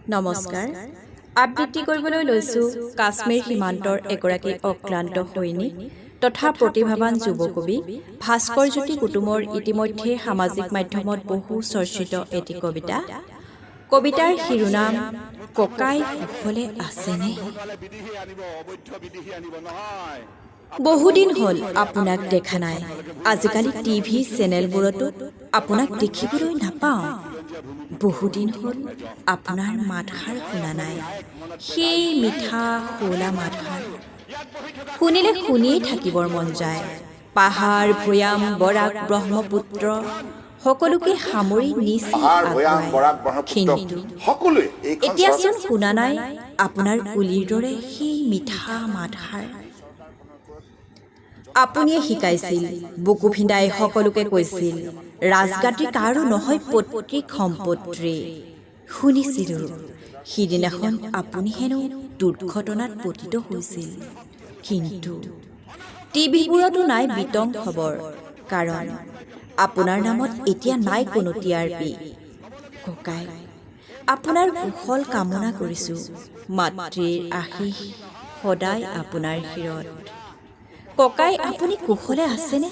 নমস্কাৰ আবৃত্তি কৰিবলৈ লৈছো কাশ্মীৰ সীমান্তৰ এগৰাকী অক্লান্ত সৈনিক তথা প্ৰতিভাৱান যুৱ কবি ভাস্কৰ জ্যোতি কুটুমৰ ইতিমধ্যে সামাজিক মাধ্যমত বহু চৰ্চিত এটি কবিতা কবিতাৰ শিৰোনাম ককাই কুশলে আছেনে বহুদিন হ'ল আপোনাক দেখা নাই আজিকালি টিভি চেনেলবোৰতো আপোনাক দেখিবলৈ নাপাওঁ বহুদিন হ'ল আপোনাৰ মাতষাৰ শুনা নাই সেই মিঠা শুৱলা মাতষাৰ শুনিলে শুনিয়েই থাকিবৰ মন যায় পাহাৰ ভৈয়াম বৰাক ব্ৰহ্মপুত্ৰ সকলোকে সামৰি নিছে কিন্তু এতিয়াচোন শুনা নাই আপোনাৰ কুলিৰ দৰে সেই মিঠা মাতষাৰ আপুনিয়ে শিকাইছিল বুকু ভিন্দাই সকলোকে কৈছিল ৰাজগাতি কাৰো নহয় পৈতৃক সম্পত্তি শুনিছিলোঁ সিদিনাখন আপুনি হেনো দুৰ্ঘটনাত পতিত হৈছিল কিন্তু টিভিবোৰতো নাই বিতং খবৰ কাৰণ আপোনাৰ নামত এতিয়া নাই কোনো টিআৰপি ককাই আপোনাৰ কুশল কামনা কৰিছোঁ মাতৃৰ আশীষ সদায় আপোনাৰ শিৰত ককাই আপুনি কুশলে আছেনে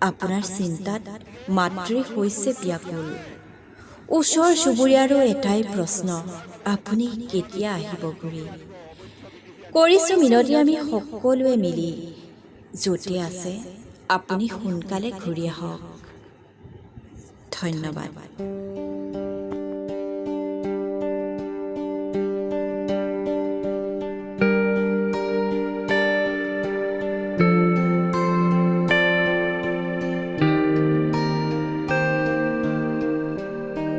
আপোনাৰ চিন্তাত মাতৃ হৈছে ব্যাকুল ওচৰ চুবুৰীয়াৰো এটাই প্ৰশ্ন আপুনি কেতিয়া আহিব ঘূৰি কৰিছোঁ মিনতি আমি সকলোৱে মিলি য'তে আছে আপুনি সোনকালে ঘূৰি আহক ধন্যবাদ